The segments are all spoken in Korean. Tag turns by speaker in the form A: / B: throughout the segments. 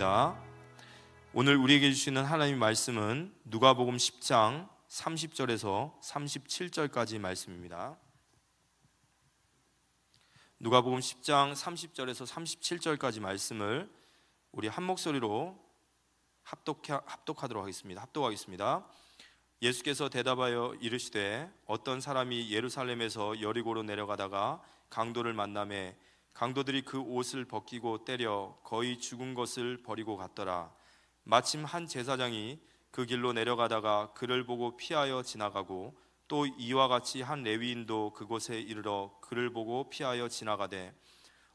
A: 기도하겠습니다. 오늘 우리에게 주시는 하나님의 말씀은 누가복음 10장 30절에서 37절까지 말씀입니다. 누가복음 10장 30절에서 37절까지 말씀을 우리 한 목소리로 합독하도록 하겠습니다. 합독하겠습니다. 예수께서 대답하여 이르시되 어떤 사람이 예루살렘에서 여리고로 내려가다가 강도를 만나매 강도들이 그 옷을 벗기고 때려 거의 죽은 것을 버리고 갔더라. 마침 한 제사장이 그 길로 내려가다가 그를 보고 피하여 지나가고 또 이와 같이 한 레위인도 그곳에 이르러 그를 보고 피하여 지나가되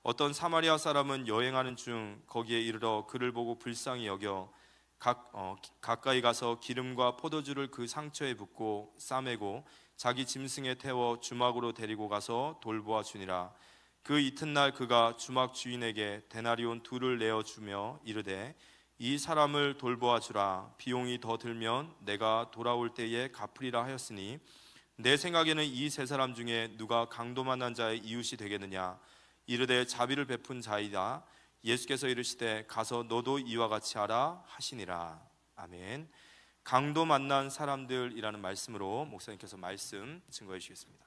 A: 어떤 사마리아 사람은 여행하는 중 거기에 이르러 그를 보고 불쌍히 여겨 가까이 가서 기름과 포도주를 그 상처에 붓고 싸매고 자기 짐승에 태워 주막으로 데리고 가서 돌보아 주니라. 그 이튿날 그가 주막 주인에게 데나리온 2를 내어주며 이르되 이 사람을 돌보아 주라. 비용이 더 들면 내가 돌아올 때에 갚으리라 하였으니 내 생각에는 이 세 사람 중에 누가 강도 만난 자의 이웃이 되겠느냐. 이르되 자비를 베푼 자이다. 예수께서 이르시되 가서 너도 이와 같이 하라 하시니라. 아멘. 강도 만난 사람들이라는 말씀으로 목사님께서 말씀 증거해 주시겠습니다.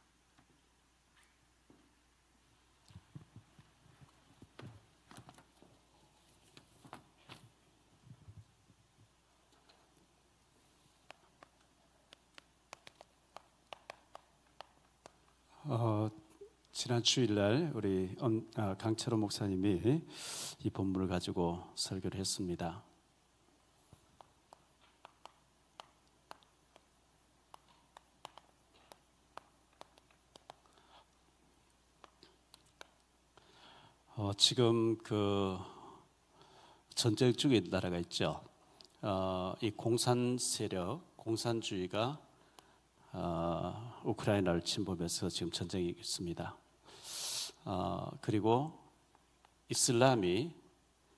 B: 지난 주일날 우리 강철호 목사님이 이 본문을 가지고 설교를 했습니다. 지금 그 전쟁 중에 있는 나라가 있죠. 이 공산 세력, 공산주의가 우크라이나를 침범해서 지금 전쟁이 있습니다. 그리고 이슬람이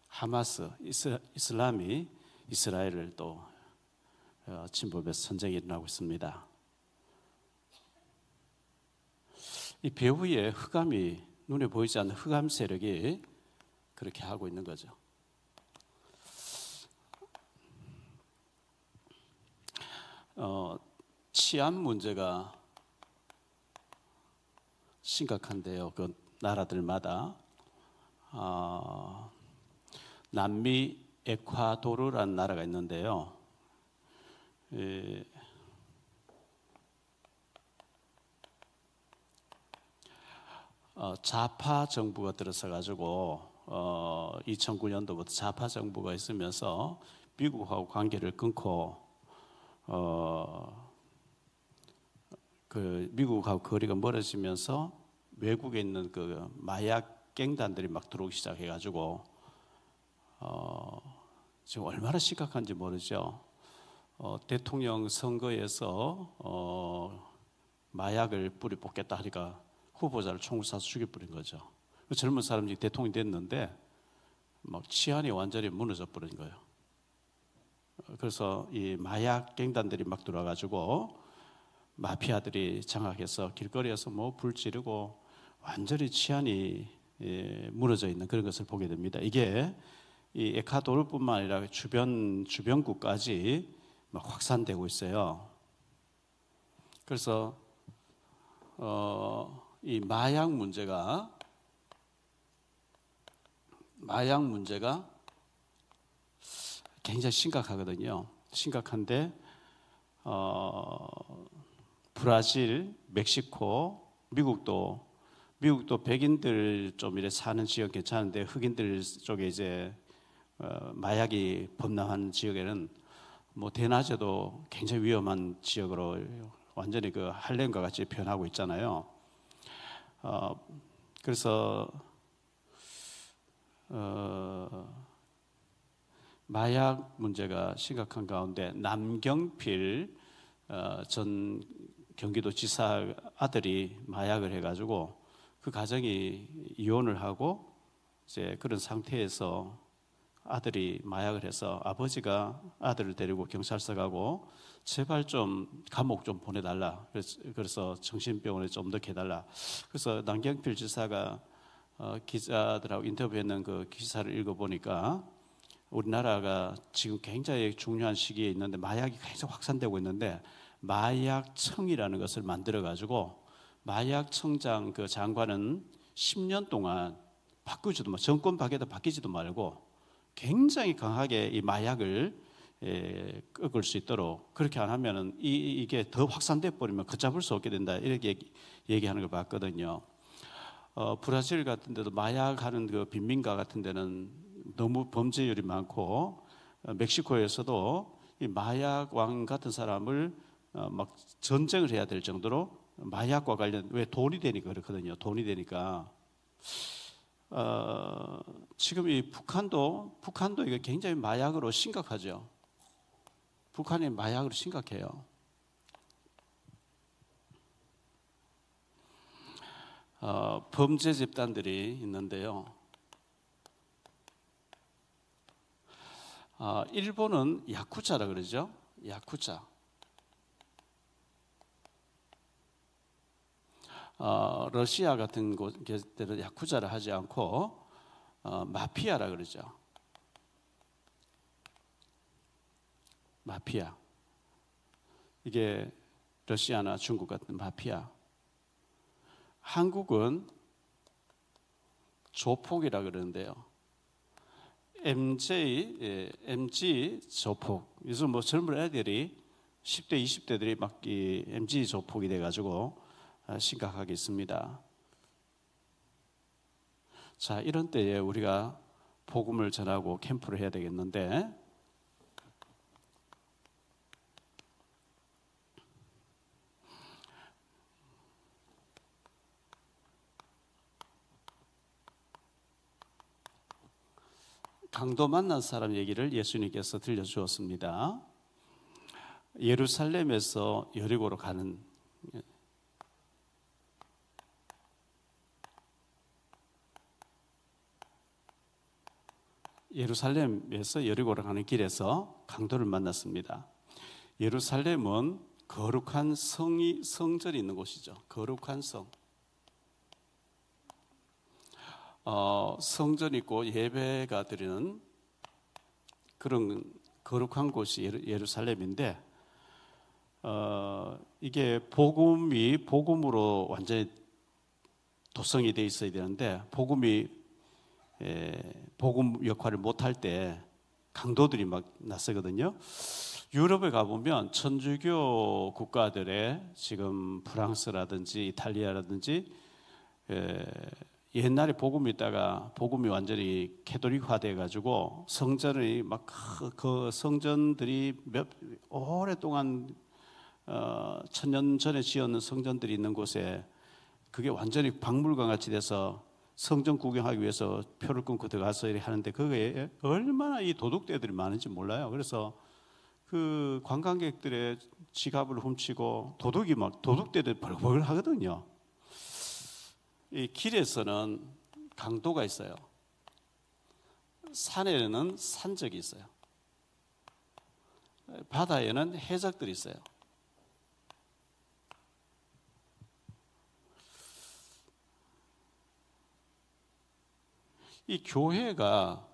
B: 하마스, 이슬람이 이스라엘을 또 침범해서 전쟁이 일어나고 있습니다. 이 배후에 흑암이 눈에 보이지 않는 흑암 세력이 그렇게 하고 있는 거죠. 치안 문제가 심각한데요. 그 나라들마다 남미 에콰도르라는 나라가 있는데요. 좌파 정부가 들어서 가지고 2009년도부터 좌파 정부가 있으면서 미국하고 관계를 끊고 그 미국하고 거리가 멀어지면서 외국에 있는 그 마약 갱단들이 막 들어오기 시작해가지고 지금 얼마나 심각한지 모르죠. 대통령 선거에서 마약을 뿌리 뽑겠다 하니까 후보자를 총을 쏴서 죽여버린 거죠. 그 젊은 사람이 대통령이 됐는데 막 치안이 완전히 무너져 버린 거예요. 그래서 이 마약 갱단들이 막 들어와가지고 마피아들이 장악해서 길거리에서 뭐 불 지르고 완전히 치안이 무너져 있는 그런 것을 보게 됩니다. 이게 이 에콰도르뿐만 아니라 주변국까지 막 확산되고 있어요. 그래서 이 마약 문제가 굉장히 심각하거든요. 심각한데 브라질, 멕시코, 미국도 백인들 좀 이래 사는 지역 괜찮은데 흑인들 쪽에 이제 마약이 범람한 지역에는 뭐 대낮에도 굉장히 위험한 지역으로 완전히 그 할렘과 같이 변하고 있잖아요. 그래서 마약 문제가 심각한 가운데 남경필 전 경기도지사 아들이 마약을 해가지고 그 가정이 이혼을 하고 이제 그런 상태에서 아들이 마약을 해서 아버지가 아들을 데리고 경찰서 가고 제발 좀 감옥 좀 보내달라. 그래서 정신병원에 좀 넣게해달라. 그래서 남경필 지사가 기자들하고 인터뷰했는 그 기사를 읽어보니까 우리나라가 지금 굉장히 중요한 시기에 있는데 마약이 계속 확산되고 있는데 마약청이라는 것을 만들어 가지고 마약청장 그 장관은 10년 동안 바꾸지도 정권 바뀌지도 말고 굉장히 강하게 이 마약을 꺾을 수 있도록 그렇게 안 하면은 이게 더 확산돼 버리면 걷잡을 수 없게 된다 이렇게 얘기하는 걸 봤거든요. 브라질 같은 데도 마약하는 그 빈민가 같은 데는 너무 범죄율이 많고 멕시코에서도 이 마약 왕 같은 사람을 막 전쟁을 해야 될 정도로 마약과 관련 왜 돈이 되니까 그렇거든요. 돈이 되니까 지금 이 북한도 이게 굉장히 마약으로 심각하죠. 북한이 마약으로 심각해요. 범죄 집단들이 있는데요. 일본은 야쿠자라 그러죠. 야쿠자. 러시아 같은 곳들은 야쿠자라 하지 않고 마피아라 그러죠. 마피아. 이게 러시아나 중국 같은 마피아. 한국은 조폭이라 그러는데요. MG 조폭. 요즘 뭐 젊은 애들이 10대, 20대들이 막 이 MG 조폭이 돼가지고 심각하게 있습니다. 자, 이런 때에 우리가 복음을 전하고 캠프를 해야 되겠는데 강도 만난 사람 얘기를 예수님께서 들려주었습니다. 예루살렘에서 여리고로 가는 길에서 강도를 만났습니다. 예루살렘은 거룩한 성전이 있는 곳이죠. 거룩한 성. 성전 있고 예배가 드리는 그런 거룩한 곳이 예루살렘인데 이게 복음으로 완전히 도성이 돼 있어야 되는데 복음 역할을 못할 때 강도들이 막 나서거든요. 유럽에 가보면 천주교 국가들의 지금 프랑스라든지 이탈리아라든지 옛날에 복음이 있다가 복음이 완전히 캐톨릭화 돼가지고 성전이 막 그 성전들이 오랫동안 1000년 전에 지었는 성전들이 있는 곳에 그게 완전히 박물관 같이 돼서 성전 구경하기 위해서 표를 끊고 들어가서 이렇게 하는데 그게 얼마나 이 도둑떼들이 많은지 몰라요. 그래서 그 관광객들의 지갑을 훔치고 도둑떼들 벌벌 하거든요. 이 길에서는 강도가 있어요. 산에는 산적이 있어요. 바다에는 해적들이 있어요. 이 교회가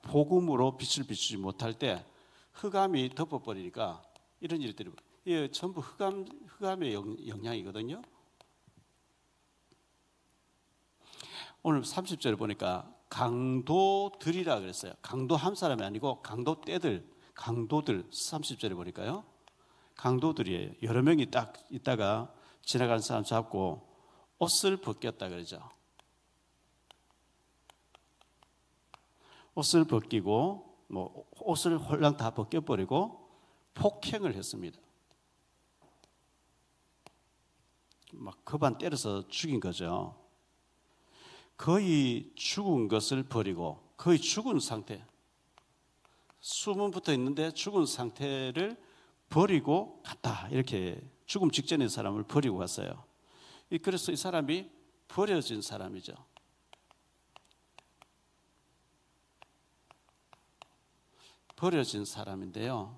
B: 복음으로 빛을 비추지 못할 때 흑암이 덮어버리니까 이런 일들이 이게 전부 흑암의 영향이거든요. 오늘 30절에 보니까 강도들이라 그랬어요. 강도 한 사람이 아니고 강도들 30절에 보니까요. 강도들이에요. 여러 명이 딱 있다가 지나가는 사람 잡고 옷을 벗겼다 그러죠. 옷을 벗기고 옷을 홀랑 다 벗겨버리고 폭행을 했습니다. 막 그반 때려서 죽인 거죠. 거의 죽은 것을 버리고 거의 죽은 상태, 숨은 붙어 있는데 죽은 상태를 버리고 갔다. 이렇게 죽음 직전의 사람을 버리고 갔어요. 그래서 이 사람이 버려진 사람이죠. 버려진 사람인데요.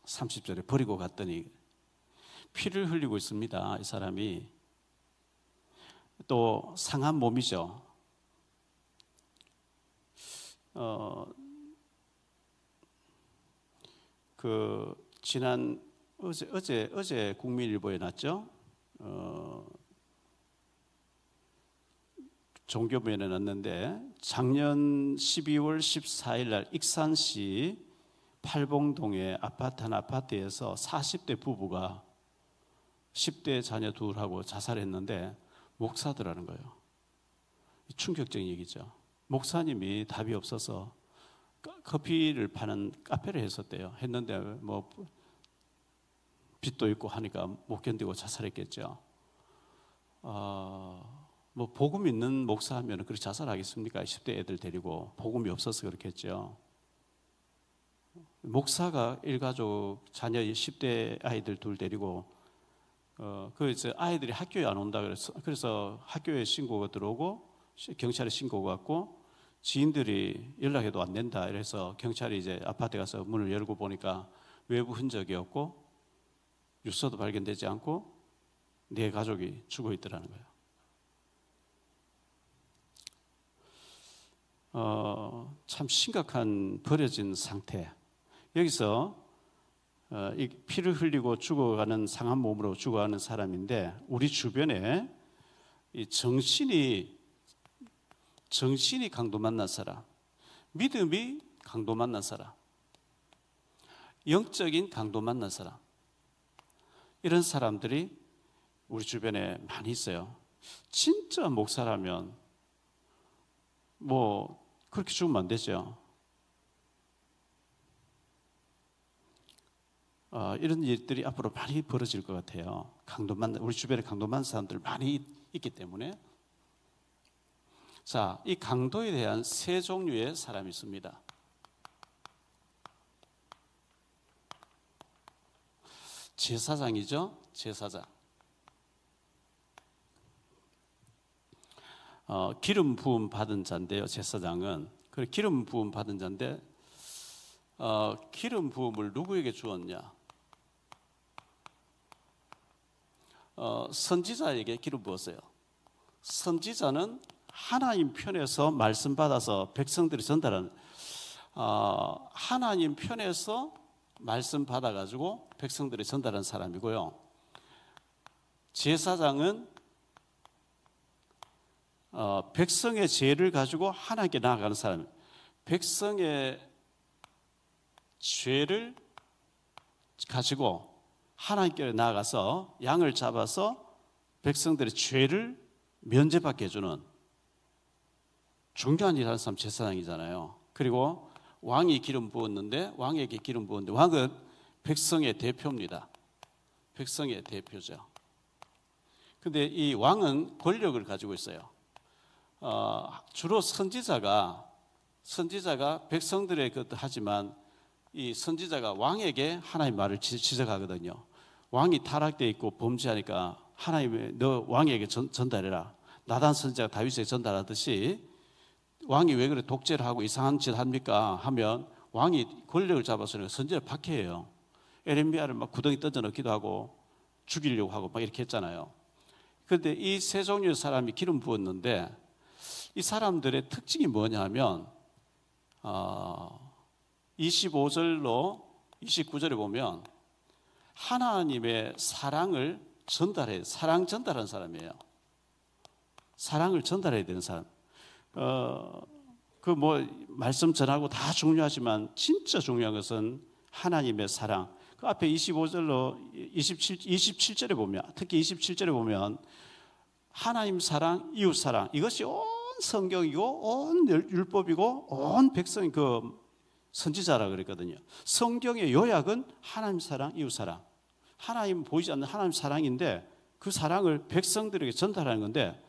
B: 30절에 버리고 갔더니 피를 흘리고 있습니다. 이 사람이 또 상한 몸이죠. 지난 어제 국민일보에 났죠. 종교부에 났는데 작년 12월 14일 날 익산시 팔봉동의 한 아파트에서 40대 부부가 10대 자녀 둘하고 자살했는데 목사더라는 거예요. 충격적인 얘기죠. 목사님이 답이 없어서 커피를 파는 카페를 했는데 뭐 빚도 있고 하니까 못 견디고 자살했겠죠. 뭐 복음 있는 목사하면 그렇게 자살하겠습니까? 10대 애들 데리고 복음이 없어서 그렇겠죠. 목사가 일가족 자녀 10대 아이들 둘 데리고 그래서 아이들이 학교에 안 온다 그래서 학교에 신고가 들어오고 경찰에 신고가 왔고 지인들이 연락해도 안 된다 이래서 경찰이 이제 아파트에 가서 문을 열고 보니까 외부 흔적이 없고 유서도 발견되지 않고 네 가족이 죽어 있더라는 거예요. 참 심각한 버려진 상태. 여기서 이 피를 흘리고 죽어가는 상한 몸으로 죽어가는 사람인데 우리 주변에 이 정신이 강도 만난 사람, 믿음이 강도 만난 사람, 영적인 강도 만난 사람, 이런 사람들이 우리 주변에 많이 있어요. 진짜 목사라면 뭐 그렇게 죽으면 안 되죠. 이런 일들이 앞으로 많이 벌어질 것 같아요. 우리 주변에 강도 만난 사람들 많이 있기 때문에. 자, 이 강도에 대한 세 종류의 사람이 있습니다. 제사장이죠. 제사장. 기름 부음 받은 자인데요. 제사장은 기름 부음 받은 자인데 기름 부음을 누구에게 주었냐? 선지자에게 기름 부었어요. 선지자는 하나님 편에서 말씀 받아서 백성들이 전달하는 하나님 편에서 말씀 받아가지고 백성들이 전달한 사람이고요. 제사장은 백성의 죄를 가지고 하나님께 나아가는 사람. 백성의 죄를 가지고 하나님께 나아가서 양을 잡아서 백성들의 죄를 면제받게 해주는 중요한 일을 하는 사람 제사장이잖아요. 그리고 왕이 기름 부었는데 왕에게 기름 부었는데 왕은 백성의 대표입니다. 백성의 대표죠. 근데 이 왕은 권력을 가지고 있어요. 주로 선지자가 백성들의 것도 하지만 이 선지자가 왕에게 하나님 말을 지적하거든요. 왕이 타락되어 있고 범죄하니까 하나님의 너 왕에게 전달해라. 나단 선지자가 다윗에게 전달하듯이 왕이 왜 그래 독재를 하고 이상한 짓 합니까? 하면 왕이 권력을 잡아서 선지자를 박해해요. 에레미야를 막 구덩이 던져 넣기도 하고 죽이려고 하고 막 이렇게 했잖아요. 그런데 이 세 종류의 사람이 기름 부었는데 이 사람들의 특징이 뭐냐면 25절로 29절에 보면 하나님의 사랑을 전달해요. 사랑 전달하는 사람이에요. 사랑을 전달해야 되는 사람. 말씀 전하고 다 중요하지만 진짜 중요한 것은 하나님의 사랑. 그 앞에 25절로 27절에 보면 특히 27절에 보면 하나님 사랑, 이웃 사랑 이것이 온 성경이고 온 율법이고 온 백성이 선지자라 그랬거든요. 성경의 요약은 하나님 사랑, 이웃 사랑. 하나님 보이지 않는 하나님 사랑인데 그 사랑을 백성들에게 전달하는 건데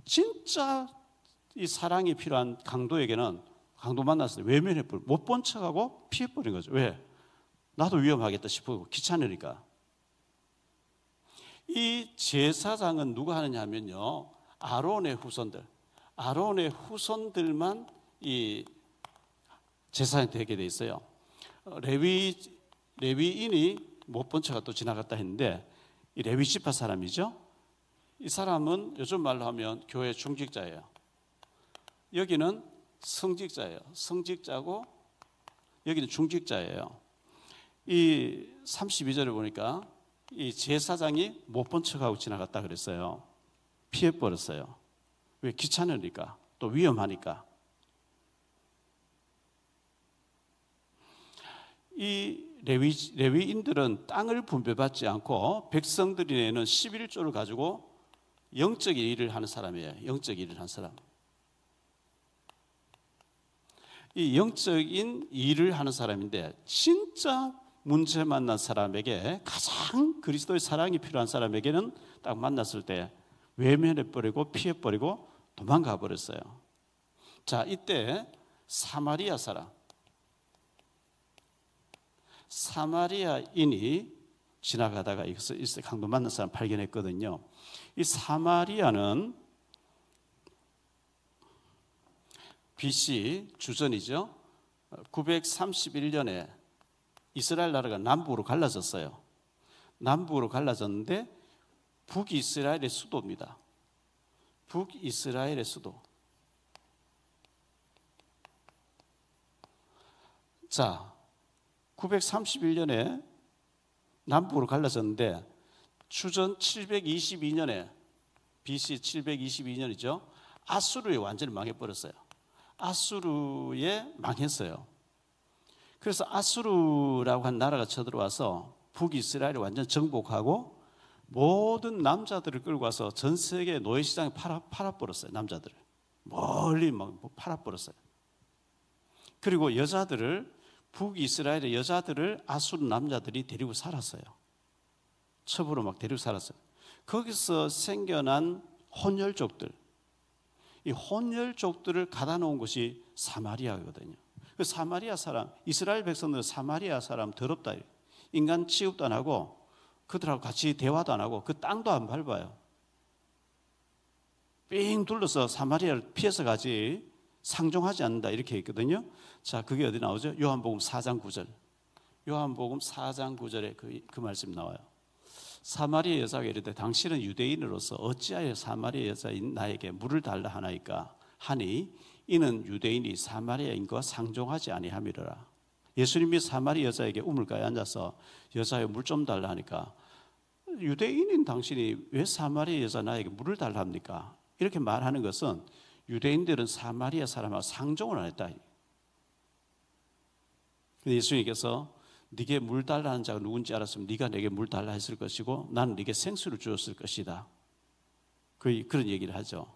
B: 진짜 이 사랑이 필요한 강도에게는 강도 만났을 때 외면해버려 못 본 척하고 피해버린 거죠. 왜? 나도 위험하겠다 싶고 귀찮으니까. 이 제사장은 누가 하느냐 하면요 아론의 후손들만 이 제사장이 되게 돼 있어요. 레위인이 못 본 척하고 또 지나갔다 했는데 이 레위 지파 사람이죠. 이 사람은 요즘 말로 하면 교회 중직자예요. 여기는 성직자예요. 성직자고 여기는 중직자예요. 이 32절에 보니까 이 제사장이 못 본 척하고 지나갔다 그랬어요. 피해버렸어요. 왜? 귀찮으니까, 또 위험하니까. 이 레위인들은 땅을 분배받지 않고 백성들이 내는 11조를 가지고 영적인 일을 하는 사람이에요. 영적인 일을 하는 사람. 이 영적인 일을 하는 사람인데 진짜 문제 만난 사람에게, 가장 그리스도의 사랑이 필요한 사람에게는 딱 만났을 때 외면해버리고 피해버리고 도망가 버렸어요. 자, 이때 사마리아 사람, 사마리아인이 지나가다가 이것을 강도 만난 사람 발견했거든요. 이 사마리아는 BC 주전이죠. 931년에 이스라엘 나라가 남북으로 갈라졌어요. 남북으로 갈라졌는데 북이스라엘의 수도입니다. 북이스라엘의 수도. 자, 931년에 남북으로 갈라졌는데 주전 722년에 BC 722년이죠. 아수르에 완전히 망해버렸어요. 아수르에 망했어요. 그래서 아수르라고 한 나라가 쳐들어와서 북이스라엘을 완전 정복하고 모든 남자들을 끌고 와서 전 세계 노예시장에 팔아버렸어요. 남자들을 멀리 막 팔아버렸어요. 그리고 여자들을, 북이스라엘의 여자들을 아수르 남자들이 데리고 살았어요. 첩으로 막 데리고 살았어요. 거기서 생겨난 혼혈족들, 이 혼혈족들을 가다 놓은 곳이 사마리아거든요. 그 사마리아 사람, 이스라엘 백성들은 사마리아 사람 더럽다, 인간 취급도 안 하고 그들하고 같이 대화도 안 하고 그 땅도 안 밟아요. 삥 둘러서 사마리아를 피해서 가지 상종하지 않는다, 이렇게 있거든요. 자, 그게 어디 나오죠? 요한복음 4장 9절. 요한복음 4장 9절에 그 말씀 나와요. 사마리아 여자가 이르되 당신은 유대인으로서 어찌하여 사마리아 여자인 나에게 물을 달라 하나이까 하니 이는 유대인이 사마리아인과 상종하지 아니함이로라. 예수님이 사마리아 여자에게 우물가에 앉아서 여자여 물 좀 달라 하니까 유대인인 당신이 왜 사마리아 여자 나에게 물을 달라 합니까? 이렇게 말하는 것은 유대인들은 사마리아 사람하고 상종을 안 했다. 예수님께서 네게 물 달라는 자가 누군지 알았으면 네가 내게 물 달라 했을 것이고 나는 네게 생수를 주었을 것이다. 그런 얘기를 하죠.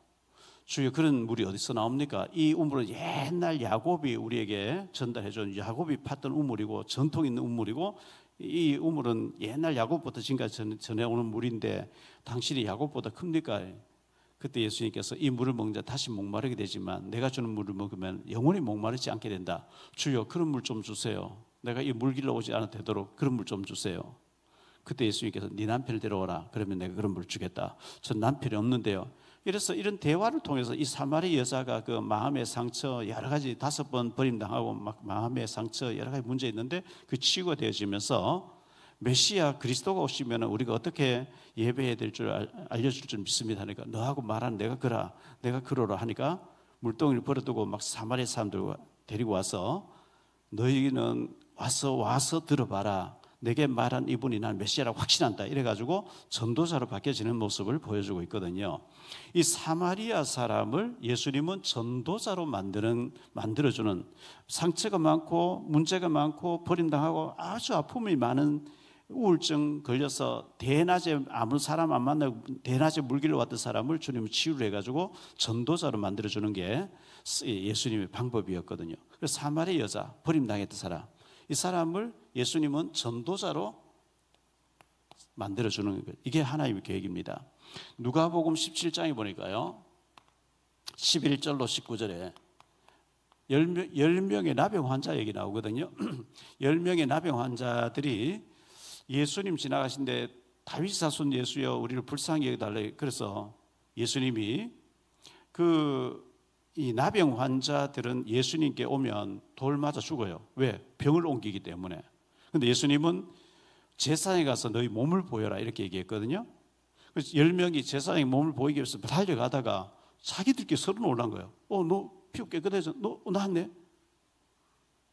B: 주여, 그런 물이 어디서 나옵니까? 이 우물은 옛날 야곱이 우리에게 전달해 준, 야곱이 팠던 우물이고 전통 있는 우물이고, 이 우물은 옛날 야곱부터 지금까지 전해오는 물인데 당신이 야곱보다 큽니까? 그때 예수님께서 이 물을 먹는 자 다시 목마르게 되지만 내가 주는 물을 먹으면 영원히 목마르지 않게 된다. 주여, 그런 물 좀 주세요. 내가 이 물 길러 오지 않아도 되도록 그런 물 좀 주세요. 그때 예수님께서 네 남편을 데려오라. 그러면 내가 그런 물 주겠다. 전 남편이 없는데요. 이래서 이런 대화를 통해서 이 사마리 여자가 그 마음의 상처 여러 가지 5번 버림당하고 막 마음의 상처 여러 가지 문제 있는데 그 치유가 되어지면서 메시아 그리스도가 오시면 우리가 어떻게 예배해야 될 줄 알려줄 줄 믿습니다 하니까 너하고 말하는 내가 그러라 하니까 물동이를 버려두고 막 사마리아 사람들 데리고 와서 너희는 와서 들어봐라. 내게 말한 이분이 난 메시아라고 확신한다. 이래가지고 전도자로 바뀌어지는 모습을 보여주고 있거든요. 이 사마리아 사람을 예수님은 전도자로 만들어주는, 상처가 많고 문제가 많고 버림당하고 아주 아픔이 많은 우울증 걸려서 대낮에 아무 사람 안 만나고 대낮에 물길로 왔던 사람을 주님은 치유를 해가지고 전도자로 만들어주는 게 예수님의 방법이었거든요. 그래서 사마리아 여자, 버림당했던 사람, 이 사람을 예수님은 전도자로 만들어주는 거예요. 이게 하나님의 계획입니다. 누가복음 17장에 보니까요 11절로 19절에 10명의 나병 환자 얘기 나오거든요. 10명의 나병 환자들이 예수님 지나가신데 다윗 자손 예수여 우리를 불쌍히 여겨달라. 그래서 예수님이 이 나병 환자들은 예수님께 오면 돌 맞아 죽어요. 왜? 병을 옮기기 때문에. 그런데 예수님은 제사장에 가서 너희 몸을 보여라 이렇게 얘기했거든요. 그래서 10명이 제사장의 몸을 보이기 위해서 달려가다가 자기들끼리 서로 놀란 거예요. 너 피부 깨끗해져. 너 나았네.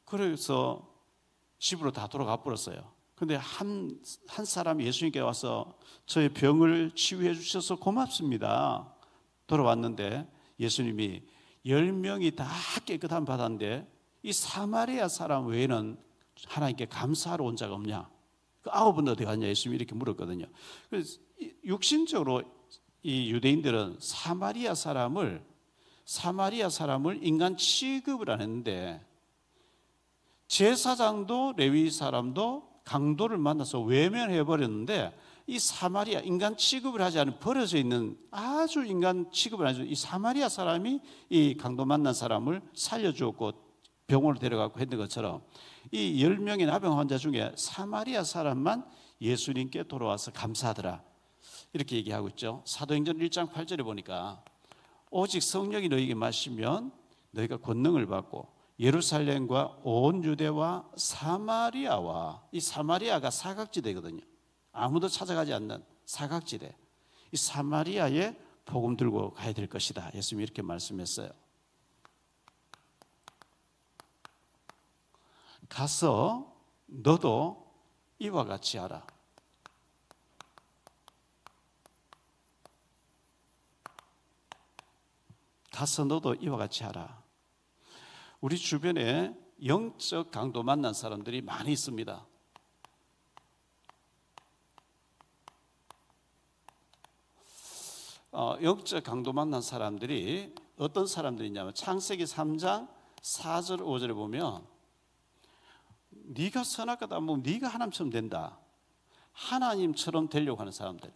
B: 그래서 집으로 다 돌아가 버렸어요. 근데 한 사람이 예수님께 와서 저의 병을 치유해 주셔서 고맙습니다. 돌아왔는데 예수님이 10명이 다 깨끗한 받았는데 이 사마리아 사람 외에는 하나님께 감사하러 온 자가 없냐? 그 9은 어디 갔냐? 예수님이 이렇게 물었거든요. 그래서 육신적으로 이 유대인들은 사마리아 사람을 인간 취급을 안 했는데 제사장도 레위 사람도 강도를 만나서 외면해 버렸는데 이 사마리아 인간 취급을 하지 않은 버려져 있는 아주 인간 취급을 하지 않은 이 사마리아 사람이 이 강도 만난 사람을 살려주었고 병원을 데려가고 했던 것처럼 이 10명의 나병 환자 중에 사마리아 사람만 예수님께 돌아와서 감사하더라. 이렇게 얘기하고 있죠. 사도행전 1장 8절에 보니까 오직 성령이 너희에게 마시면 너희가 권능을 받고 예루살렘과 온 유대와 사마리아와 이 사마리아가 사각지대거든요. 아무도 찾아가지 않는 사각지대. 이 사마리아에 복음 들고 가야 될 것이다. 예수님이 이렇게 말씀했어요. 가서 너도 이와 같이 하라. 가서 너도 이와 같이 하라. 우리 주변에 영적 강도 만난 사람들이 많이 있습니다. 영적 강도 만난 사람들이 어떤 사람들이냐면 창세기 3장 4절 5절에 보면 네가 선악과도 안 먹으면 네가 하나님처럼 된다. 하나님처럼 되려고 하는 사람들.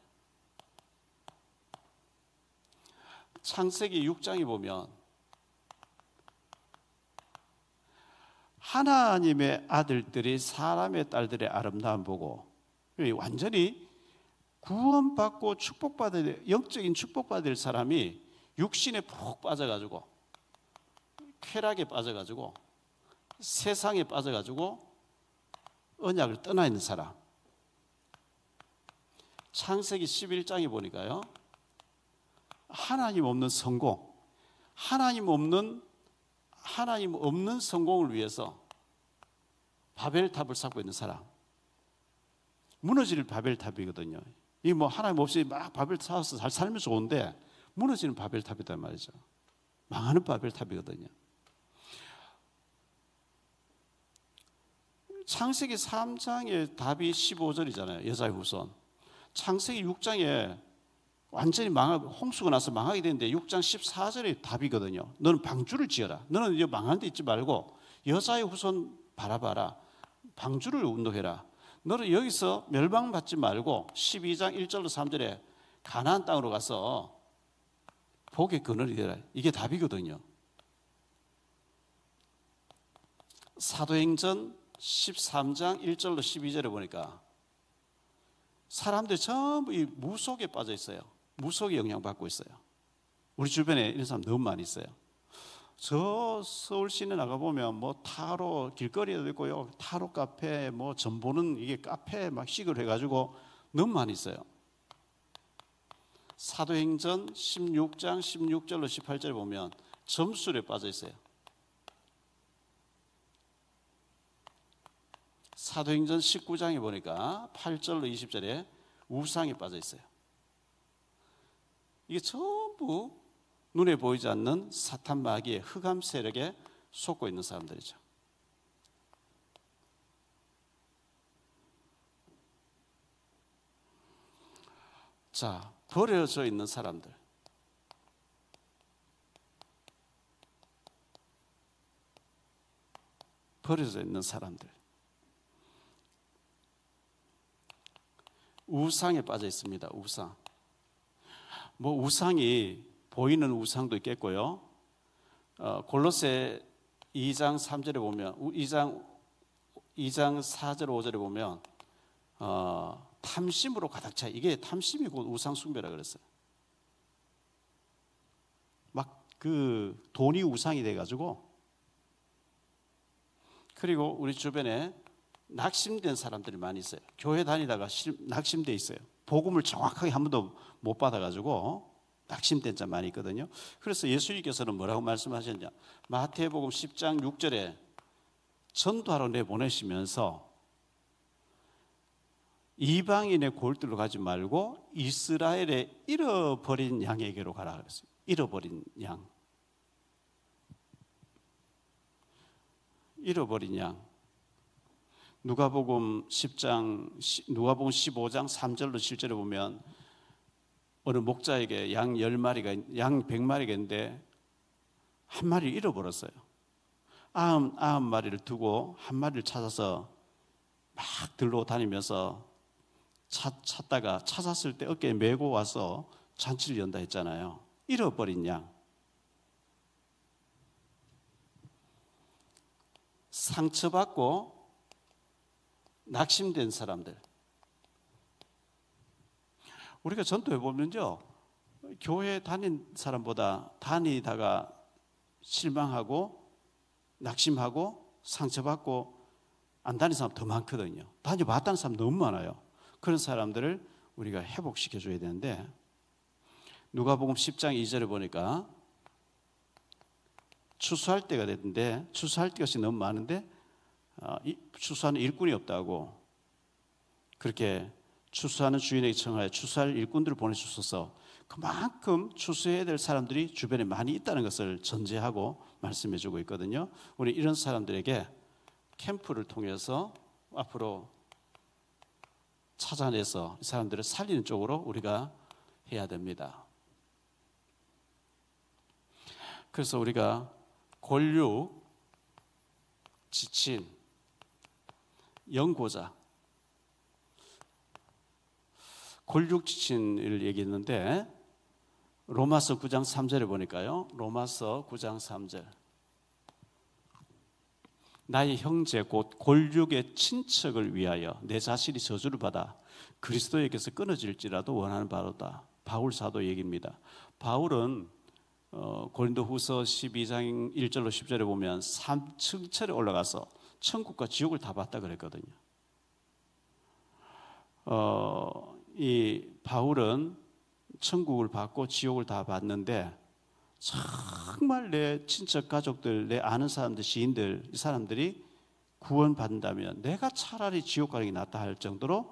B: 창세기 6장에 보면 하나님의 아들들이 사람의 딸들의 아름다움 보고 완전히 구원받고 축복받을 영적인 축복받을 사람이 육신에 푹 빠져가지고 쾌락에 빠져가지고 세상에 빠져가지고 언약을 떠나 있는 사람. 창세기 11장에 보니까요 하나님 없는 성공, 하나님 없는 성공을 위해서 바벨탑을 쌓고 있는 사람. 무너질 바벨탑이거든요. 이 뭐 하나님 없이 막 바벨탑 쌓아서 잘 살면 좋은데 무너지는 바벨탑이단 말이죠. 망하는 바벨탑이거든요. 창세기 3장의 답이 15절이잖아요. 여자의 후손. 창세기 6장에 완전히 홍수가 나서 망하게 되는데 6장 14절의 답이거든요. 너는 방주를 지어라. 너는 이제 망하는 데 있지 말고 여자의 후손 바라봐라. 방주를 운동해라. 너는 여기서 멸망받지 말고 12장 1절로 3절에 가나안 땅으로 가서 복의 그늘이 되라. 이게 답이거든요. 사도행전 13장 1절로 12절에 보니까 사람들이 전부 이 무속에 빠져 있어요. 무속에 영향받고 있어요. 우리 주변에 이런 사람 너무 많이 있어요. 저 서울 시내 나가보면 뭐 타로 길거리에도 있고요. 타로 카페 뭐 전보는 이게 카페 막 식을 해가지고 너무 많이 있어요. 사도행전 16장 16절로 18절에 보면 점술에 빠져 있어요. 사도행전 19장에 보니까 8절로 20절에 우상에 빠져 있어요. 이게 전부 눈에 보이지 않는 사탄 마귀의 흑암 세력에 속고 있는 사람들이죠. 자, 버려져 있는 사람들. 버려져 있는 사람들. 우상에 빠져 있습니다. 우상. 뭐 우상이 보이는 우상도 있겠고요. 골로새 2장 3절에 보면 2장 4절 5절에 보면 탐심으로 가득 차. 이게 탐심이 곧 우상 숭배라 그랬어요. 막 그 돈이 우상이 돼 가지고 그리고 우리 주변에 낙심된 사람들이 많이 있어요. 교회 다니다가 낙심돼 있어요. 복음을 정확하게 한 번도 못 받아가지고 낙심된 자 많이 있거든요. 그래서 예수님께서는 뭐라고 말씀하셨냐? 마태복음 10장 6절에 전도하러 내보내시면서 이방인의 골들로 가지 말고 이스라엘의 잃어버린 양에게로 가라 그랬어요. 잃어버린 양. 잃어버린 양. 누가복음 15장 3절로 7절에 보면 어느 목자에게 양 10마리가, 양 100마리가 있는데 한 마리를 잃어버렸어요. 90마리를 두고 한 마리를 찾아서 막 들러 다니면서 찾다가 찾았을 때 어깨에 메고 와서 잔치를 연다 했잖아요. 잃어버린 양. 상처받고 낙심된 사람들. 우리가 전도해 보면요, 교회 다닌 사람보다 다니다가 실망하고 낙심하고 상처받고 안 다닌 사람 더 많거든요. 다녀봤다는 사람 너무 많아요. 그런 사람들을 우리가 회복시켜 줘야 되는데, 누가복음 10장 2절에 보니까 추수할 때가 됐는데, 추수할 것이 너무 많은데 추수하는 일꾼이 없다고, 그렇게 추수하는 주인에게 청하여 추수할 일꾼들을 보내주셔서 그만큼 추수해야 될 사람들이 주변에 많이 있다는 것을 전제하고 말씀해 주고 있거든요. 우리 이런 사람들에게 캠프를 통해서 앞으로 찾아내서 이 사람들을 살리는 쪽으로 우리가 해야 됩니다. 그래서 우리가 권력, 지친, 연고자, 권력 지친을 얘기했는데 로마서 9장 3절에 보니까요. 로마서 9장 3절. 나의 형제 곧 권력의 친척을 위하여 내 자신이 저주를 받아 그리스도에게서 끊어질지라도 원하는 바로다. 바울 사도 얘기입니다. 바울은 고린도후서 12장 1절로 10절에 보면 3층철에 올라가서 천국과 지옥을 다 봤다 그랬거든요. 이 바울은 천국을 받고 지옥을 다 봤는데 정말 내 친척 가족들, 내 아는 사람들, 지인들, 이 사람들이 구원받는다면 내가 차라리 지옥 가는 게 낫다 할 정도로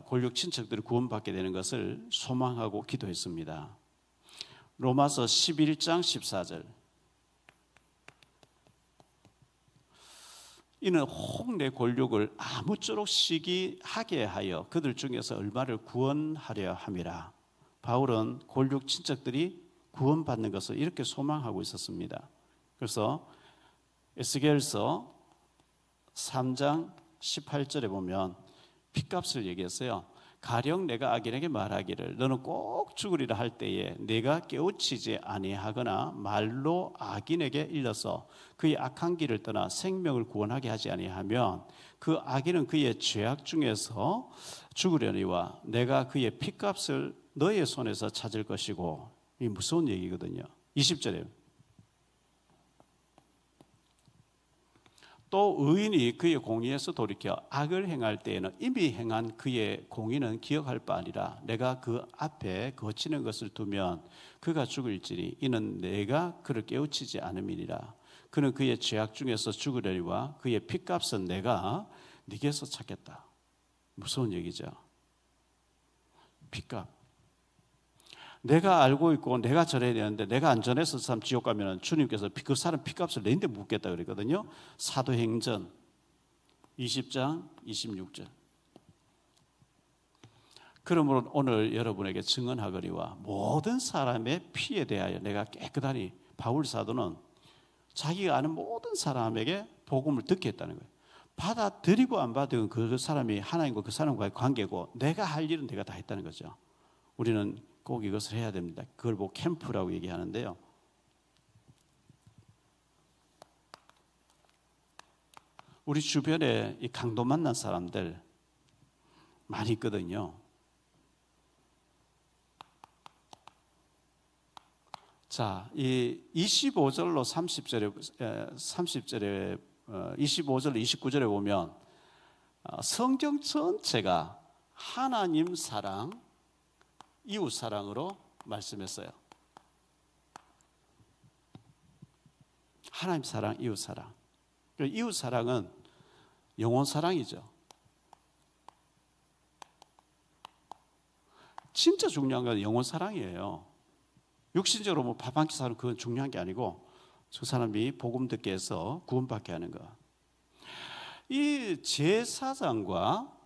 B: 권력 친척들이 구원받게 되는 것을 소망하고 기도했습니다. 로마서 11장 14절. 이는 혹 내 권력을 아무쪼록 시기하게 하여 그들 중에서 얼마를 구원하려 함이라. 바울은 권력 친척들이 구원받는 것을 이렇게 소망하고 있었습니다. 그래서 에스겔서 3장 18절에 보면 핏값을 얘기했어요. 가령 내가 악인에게 말하기를 너는 꼭 죽으리라 할 때에 내가 깨우치지 아니하거나 말로 악인에게 일러서 그의 악한 길을 떠나 생명을 구원하게 하지 아니하면 그 악인은 그의 죄악 중에서 죽으려니와 내가 그의 핏값을 너의 손에서 찾을 것이고. 이 무서운 얘기거든요. 20절에 또 의인이 그의 공의에서 돌이켜 악을 행할 때에는 이미 행한 그의 공의는 기억할 바 아니라 내가 그 앞에 거치는 것을 두면 그가 죽을지니 이는 내가 그를 깨우치지 않음이니라. 그는 그의 죄악 중에서 죽으려니와 그의 핏값은 내가 네게서 찾겠다. 무서운 얘기죠. 핏값. 내가 알고 있고 내가 전해야 되는데 내가 안 전해서 그 사람 지옥 가면 주님께서 그 사람 핏값을 내인데 묻겠다 그랬거든요. 사도행전 20장 26절. 그러므로 오늘 여러분에게 증언하거니와 모든 사람의 피에 대하여 내가 깨끗하니. 바울 사도는 자기가 아는 모든 사람에게 복음을 듣게 했다는 거예요. 받아들이고 안 받으면 그 사람이 하나님과 그 사람과의 관계고 내가 할 일은 내가 다 했다는 거죠. 우리는 꼭 이것을 해야 됩니다. 그걸 보고 캠프라고 얘기하는데요. 우리 주변에 이 강도 만난 사람들 많이 있거든요. 자, 이 25절로 30절에 25절 29절에 보면 성경 전체가 하나님 사랑, 이웃 사랑으로 말씀했어요. 하나님 사랑, 이웃 사랑. 이웃 사랑은 영혼 사랑이죠. 진짜 중요한 건 영혼 사랑이에요. 육신적으로 뭐 밥 한 끼 사는 그건 중요한 게 아니고 저 사람이 복음 듣게 해서 구원받게 하는 것. 이 제사장과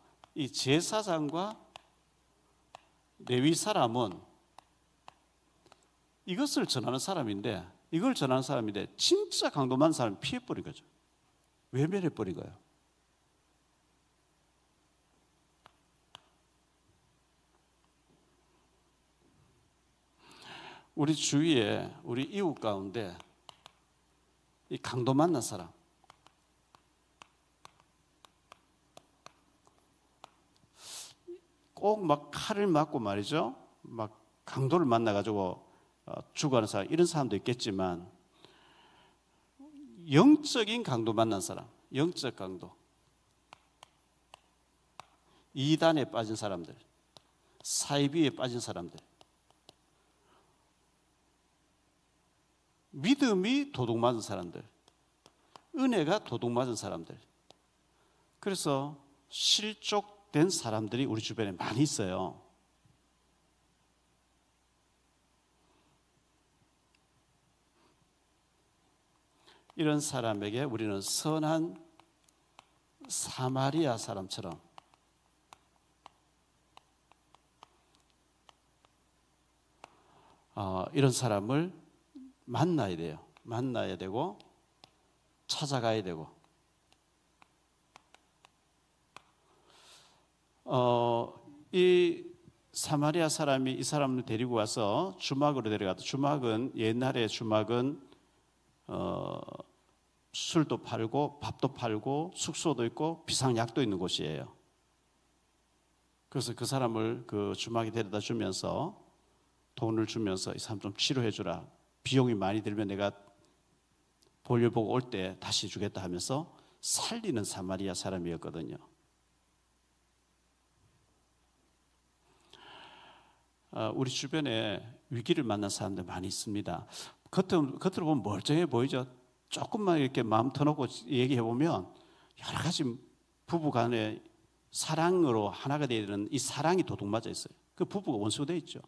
B: 레위 사람은 이것을 전하는 사람인데, 이걸 전하는 사람인데 진짜 강도 많은 사람이 피해버린 거죠. 외면해버린 거예요. 우리 주위에 우리 이웃 가운데 이 강도 만난 사람, 꼭 막 칼을 맞고 말이죠, 막 강도를 만나가지고 죽어가는 사람, 이런 사람도 있겠지만 영적인 강도 만난 사람, 영적 강도, 이단에 빠진 사람들, 사이비에 빠진 사람들, 믿음이 도둑맞은 사람들, 은혜가 도둑맞은 사람들, 그래서 실족된 사람들이 우리 주변에 많이 있어요. 이런 사람에게 우리는 선한 사마리아 사람처럼 이런 사람을 만나야 돼요. 만나야 되고 찾아가야 되고, 이 사마리아 사람이 이 사람을 데리고 와서 주막으로 데려가도, 주막은 옛날에 주막은 술도 팔고 밥도 팔고 숙소도 있고 비상약도 있는 곳이에요. 그래서 그 사람을 그 주막에 데려다 주면서 돈을 주면서 이 사람 좀 치료해 주라, 비용이 많이 들면 내가 볼일 보고 올 때 다시 주겠다 하면서 살리는 사마리아 사람이었거든요. 우리 주변에 위기를 만난 사람들 많이 있습니다. 겉으로 보면 멀쩡해 보이죠. 조금만 이렇게 마음 터놓고 얘기해 보면 여러 가지 부부 간에 사랑으로 하나가 되는 이 사랑이 도둑맞아 있어요. 그 부부가 원수가 되어 있죠.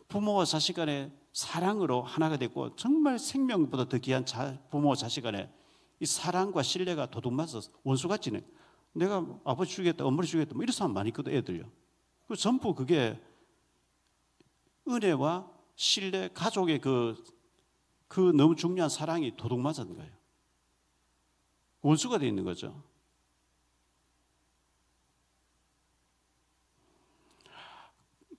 B: 부모와 자식 간에 사랑으로 하나가 되고, 정말 생명보다 더 귀한 부모와 자식 간에 이 사랑과 신뢰가 도둑맞아서 원수가 지내. 내가 아버지 주겠다, 어머니 주겠다, 뭐 이런 사람 많이 있거든, 애들요. 그 전부 그게 은혜와 신뢰, 가족의 그 너무 중요한 사랑이 도둑맞은 거예요. 원수가 되어 있는 거죠.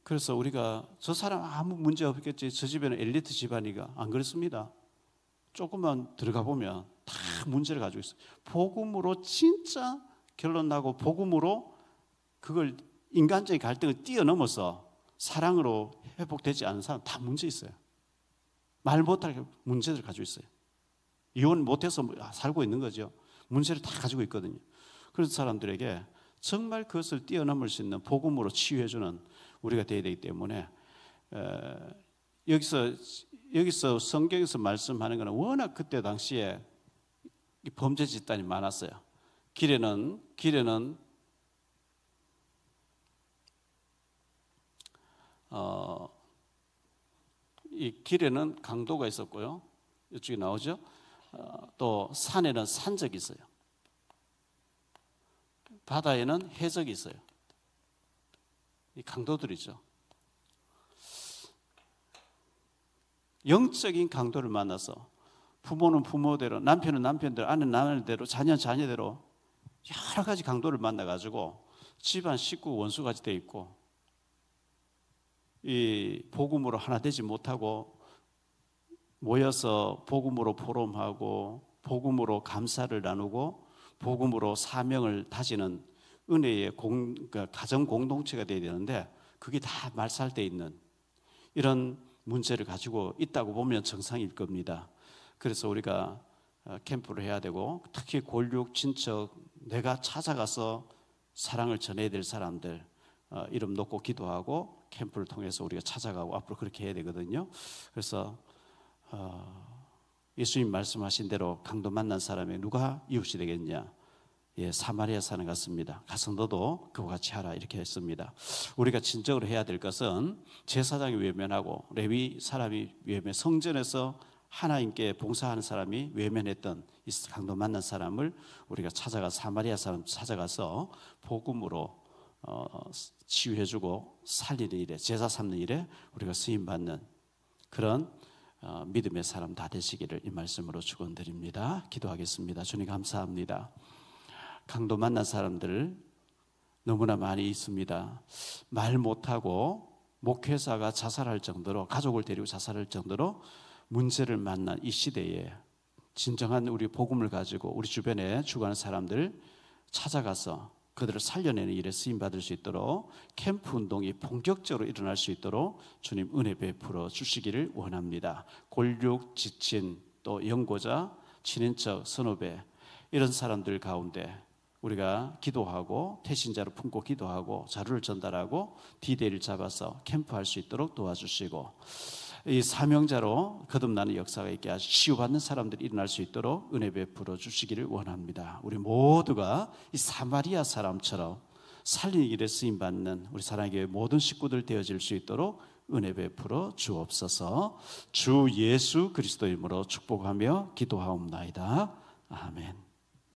B: 그래서 우리가 저 사람 아무 문제 없겠지, 저 집에는 엘리트 집안이가, 안 그렇습니다. 조금만 들어가 보면 다 문제를 가지고 있어요. 복음으로 진짜 결론 나고, 복음으로 그걸 인간적인 갈등을 뛰어넘어서 사랑으로 회복되지 않은 사람 다 문제 있어요. 말 못하게 문제를 가지고 있어요. 이혼 못해서 살고 있는 거죠. 문제를 다 가지고 있거든요. 그런 사람들에게 정말 그것을 뛰어넘을 수 있는 복음으로 치유해주는 우리가 되어야 되기 때문에, 여기서 성경에서 말씀하는 것은 워낙 그때 당시에 범죄 집단이 많았어요. 길에는 이 길에는 강도가 있었고요. 이쪽에 나오죠. 또 산에는 산적이 있어요. 바다에는 해적이 있어요. 이 강도들이죠. 영적인 강도를 만나서 부모는 부모대로, 남편은 남편대로, 아내는 아내대로, 자녀는 자녀대로 여러 가지 강도를 만나가지고 집안 식구 원수같이 돼 있고, 이 복음으로 하나 되지 못하고 모여서 복음으로 포럼하고 복음으로 감사를 나누고 복음으로 사명을 다지는 은혜의 가정 공동체가 되어야 되는데, 그게 다 말살되어 있는 이런 문제를 가지고 있다고 보면 정상일 겁니다. 그래서 우리가 캠프를 해야 되고, 특히 골육, 친척, 내가 찾아가서 사랑을 전해야 될 사람들 이름 놓고 기도하고 캠프를 통해서 우리가 찾아가고 앞으로 그렇게 해야 되거든요. 그래서 예수님 말씀하신 대로 강도 만난 사람이 누가 이웃이 되겠냐? 예, 사마리아 사람 같습니다. 가서 너도 그와 같이 하라 이렇게 했습니다. 우리가 진정으로 해야 될 것은 제사장이 외면하고 레위 사람이 외면, 성전에서 하나님께 봉사하는 사람이 외면했던 이 강도 만난 사람을 우리가 찾아가 사마리아 사람 찾아가서 복음으로 치유해주고 살리는 일에, 제사 삼는 일에 우리가 쓰임받는 그런 믿음의 사람 다 되시기를 이 말씀으로 축원드립니다. 기도하겠습니다. 주님 감사합니다. 강도 만난 사람들 너무나 많이 있습니다. 말 못하고 목회자가 자살할 정도로, 가족을 데리고 자살할 정도로 문제를 만난 이 시대에 진정한 우리 복음을 가지고 우리 주변에 죽어가는 사람들 찾아가서 그들을 살려내는 일에 쓰임받을 수 있도록 캠프 운동이 본격적으로 일어날 수 있도록 주님 은혜 베풀어 주시기를 원합니다. 골육, 지친, 또 연고자, 친인척, 선후배 이런 사람들 가운데 우리가 기도하고 태신자로 품고 기도하고 자료를 전달하고 디데이를 잡아서 캠프할 수 있도록 도와주시고 이 사명자로 거듭나는 역사가 있게 하시고 치유받는 사람들이 일어날 수 있도록 은혜 베풀어 주시기를 원합니다. 우리 모두가 이 사마리아 사람처럼 살리는 일에 쓰임받는 우리 사랑의 모든 식구들 되어질 수 있도록 은혜 베풀어 주옵소서. 주 예수 그리스도 이름으로 축복하며 기도하옵나이다. 아멘.